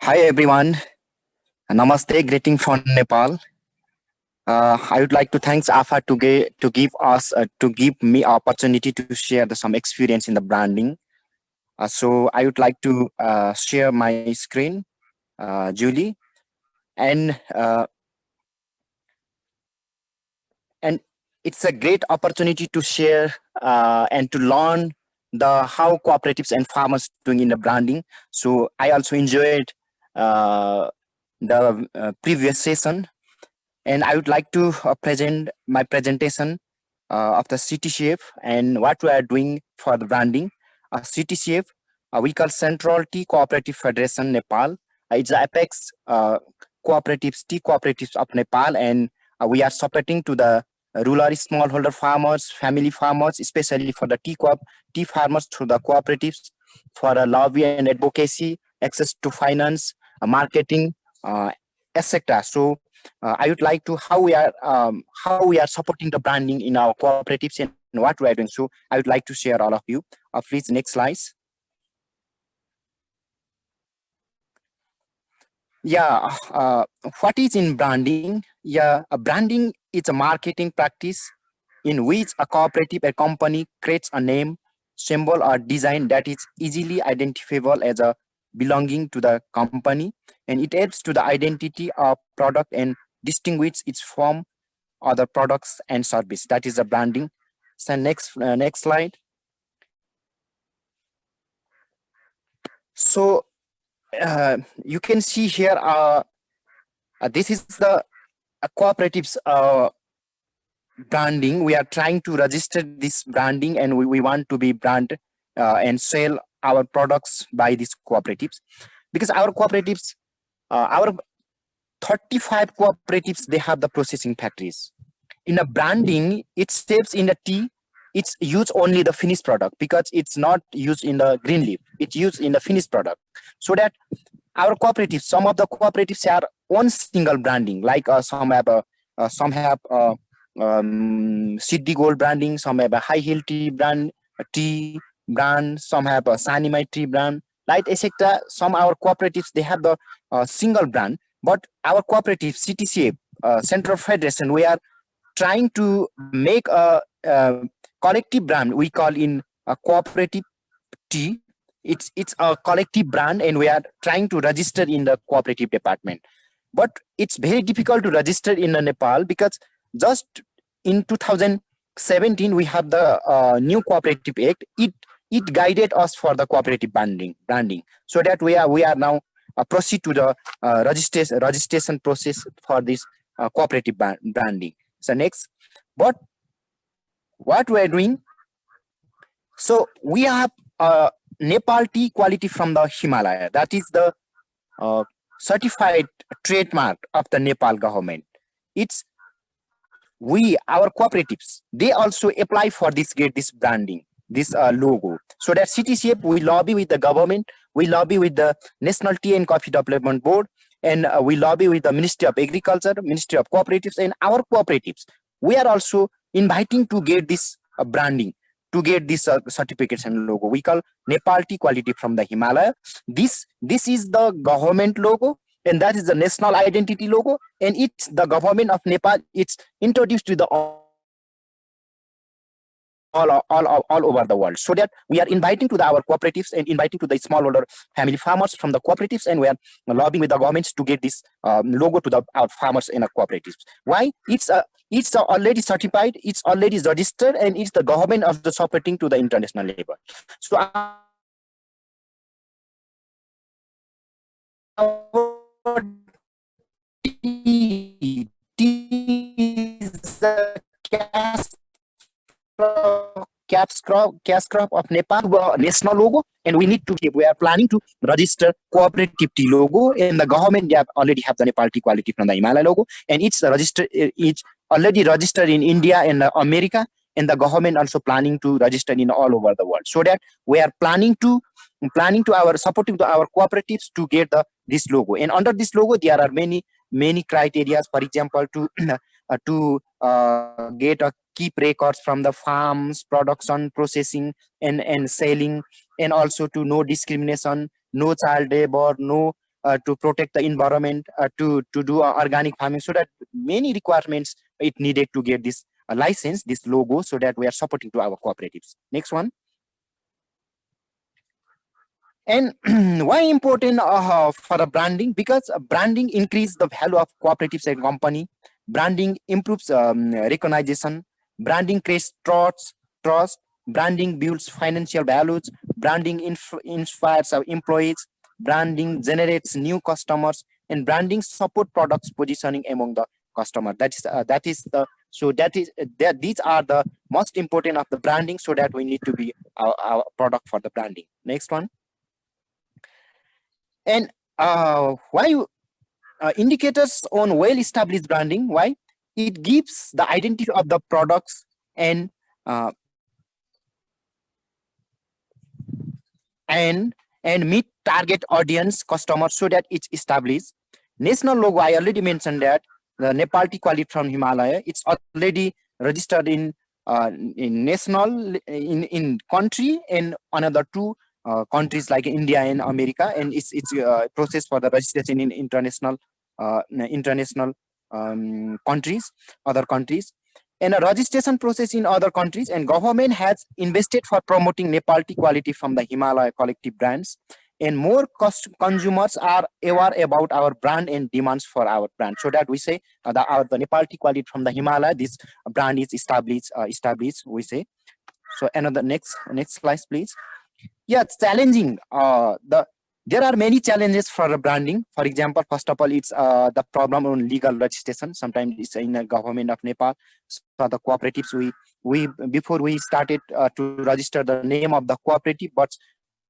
Hi everyone, Namaste, greeting from Nepal. I would like to thanks AFA to give me opportunity to share some experience in the branding. So I would like to share my screen, Julie, and uh, and it's a great opportunity to share and to learn the how cooperatives and farmers doing in the branding. So I also enjoyed uh, the previous session. And I would like to present my presentation of the CTCF and what we are doing for the branding. CTCF, we call Central Tea Cooperative Federation Nepal. It's the apex tea cooperatives of Nepal, and we are supporting to the rural smallholder farmers, family farmers, especially for the tea farmers through the cooperatives for lobby and advocacy, access to finance, marketing, etc. So I would like to how we are supporting the branding in our cooperatives and what we are doing. So I would like to share all of you. Please next slides. Yeah, what is in branding? Yeah, a branding is a marketing practice in which a cooperative or company creates a name, symbol, or design that is easily identifiable as a belonging to the company, and it adds to the identity of product and distinguish its from other products and service. That is the branding. So next slide. So you can see here this is the cooperatives branding. We are trying to register this branding, and we want to be brand and sell our products by these cooperatives, because our cooperatives, our 35 cooperatives, they have the processing factories. In a branding, it saves in the tea, it's used only the finished product, because it's not used in the green leaf, it's used in the finished product. So that our cooperatives, some of the cooperatives are one single branding, like some have Siddhi Gold branding, some have a High Hill tea brand, some have a Sanimai tea brand, like etc. Some our cooperatives, they have the single brand, but our cooperative CTCF, Central Federation, we are trying to make a collective brand. We call in a cooperative tea. It's a collective brand, and we are trying to register in the cooperative department. But it's very difficult to register in Nepal, because just in 2017 we have the new cooperative act. It guided us for the cooperative branding, so that we are now proceed to the registration process for this cooperative branding. So next, but what we are doing, so we have Nepal tea quality from the Himalaya. That is the uh, certified trademark of the Nepal government. It's our cooperatives, they also apply for this, get this branding, this logo. So that CTCF, we lobby with the government, we lobby with the National Tea and Coffee Development Board, and we lobby with the Ministry of Agriculture, Ministry of Cooperatives, and our cooperatives. We are also inviting to get this branding, to get this certificates and logo. We call Nepal tea quality from the Himalaya. This is the government logo, and that is the national identity logo, and it's the government of Nepal. It's introduced to the all over the world, so that we are inviting to our cooperatives and inviting to the smallholder family farmers from the cooperatives, and we are lobbying with the governments to get this logo to our farmers and our cooperatives. Why? It's already certified, it's already registered, and it's the government of the supporting to the international level. So our is the cash crop of Nepal national logo, and we are planning to register cooperative tea logo, and the government, they already have the Nepal tea quality from the Himalaya logo, and it's already registered in India and America, and the government also planning to register in all over the world. So that we are planning to our supporting to our cooperatives to get this logo, and under this logo there are many criteria. For example, to get a keep records from the farms, production, processing, and selling, and also to no discrimination, no child labor, no to protect the environment, to do organic farming, so that many requirements it needed to get this license, this logo, so that we are supporting to our cooperatives. Next one. And why important for the branding? Because branding increase the value of cooperatives and company. Branding improves recognition. Branding creates trust. Branding builds financial values. Branding inspires our employees. Branding generates new customers, and branding support products positioning among the customer. These are the most important of the branding. So that we need to be our product for the branding. Next one. And why indicators on well-established branding? Why? It gives the identity of the products and uh, and meet target audience customers, so that it's established. National logo, I already mentioned that the Nepal tea quality from Himalaya, it's already registered in national, in country, and another two countries like India and America, and it's process for the registration in international countries, other countries, and a registration process in other countries. And government has invested for promoting Nepal tea quality from the Himalaya collective brands, and more consumers are aware about our brand and demands for our brand, so that we say the Nepal tea quality from the Himalaya, this brand is established, we say. So another next slide, please. Yeah, it's challenging. There are many challenges for the branding. For example, first of all, it's the problem on legal registration. Sometimes it's in the government of Nepal. So the cooperatives, we before we started to register the name of the cooperative, but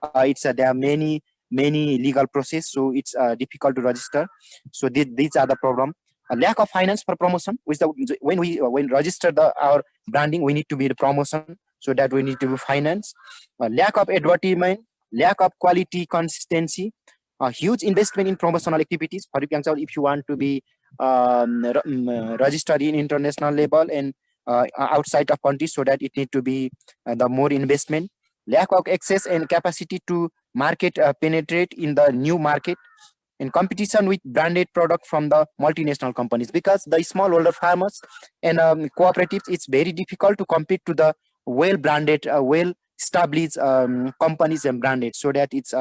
there are many legal process, so it's difficult to register. So these are the problem. A lack of finance for promotion, which when register our branding, we need to be the promotion, so that we need to be finance. Lack of advertisement, lack of quality consistency, a huge investment in promotional activities. For example, if you want to be registered in international level and outside of country, so that it need to be the more investment. Lack of access and capacity to market penetrate in the new market, in competition with branded product from the multinational companies, because the smallholder farmers and cooperatives, it's very difficult to compete to the well branded, well established companies and branded, so that it's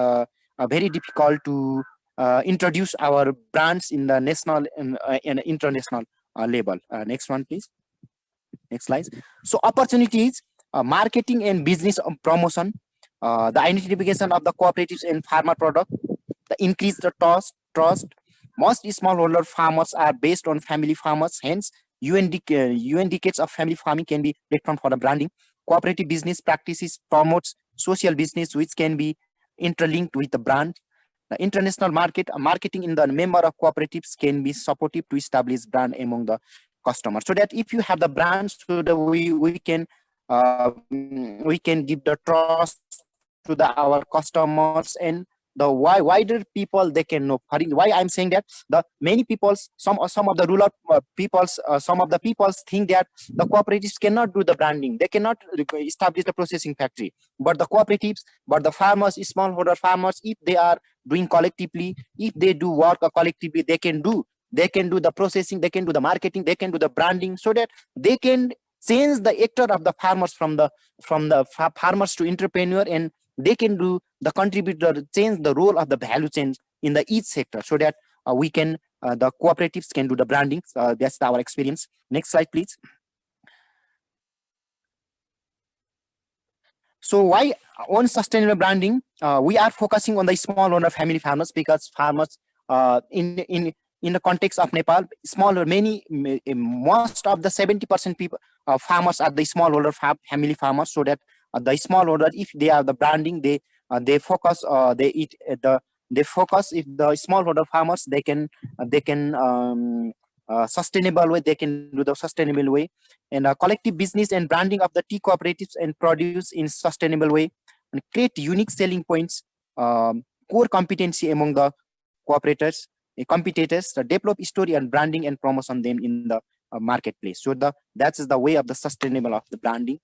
very difficult to introduce our brands in the national and international level. Next one, please. Next slide. So opportunities, marketing and business promotion, the identification of the cooperatives and farmer product, the increase the trust. Most smallholder farmers are based on family farmers, hence UNDKs of family farming can be platform for the branding. Cooperative business practices promotes social business, which can be interlinked with the brand. The international marketing in the member of cooperatives can be supportive to establish brand among the customers, so that if you have the brand, so that we can give the trust to our customers, and the wider people they can know. Why I'm saying that, the many peoples, some of the rural peoples, some of the peoples think that the cooperatives cannot do the branding, they cannot establish the processing factory, but the cooperatives, but the farmers, smallholder farmers, if they are doing collectively, if they do work collectively, they can do the processing, they can do the marketing, they can do the branding, so that they can change the actor of the farmers from the farmers to entrepreneur, and they can do the contributor, change the role of the value chain in the each sector, so that we can the cooperatives can do the branding. That's our experience. Next slide, please. So why on sustainable branding? We are focusing on the small owner family farmers, because farmers in the context of Nepal, most of the 70% people farmers are the smallholder family farmers, so that the smallholder, if they are the branding, they focus they focus. If the smallholder farmers, they can sustainable way, they can do the sustainable way, and collective business and branding of the tea cooperatives and produce in sustainable way, and create unique selling points, core competency among the cooperators, competitors, develop story and branding and promotion them in the marketplace. So that is the way of the sustainable of the branding.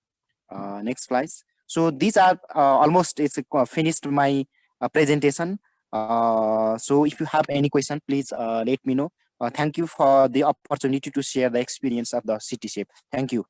Next slide. So these are almost, it's finished my presentation. So if you have any question, please let me know. Thank you for the opportunity to share the experience of the CTCF. Thank you.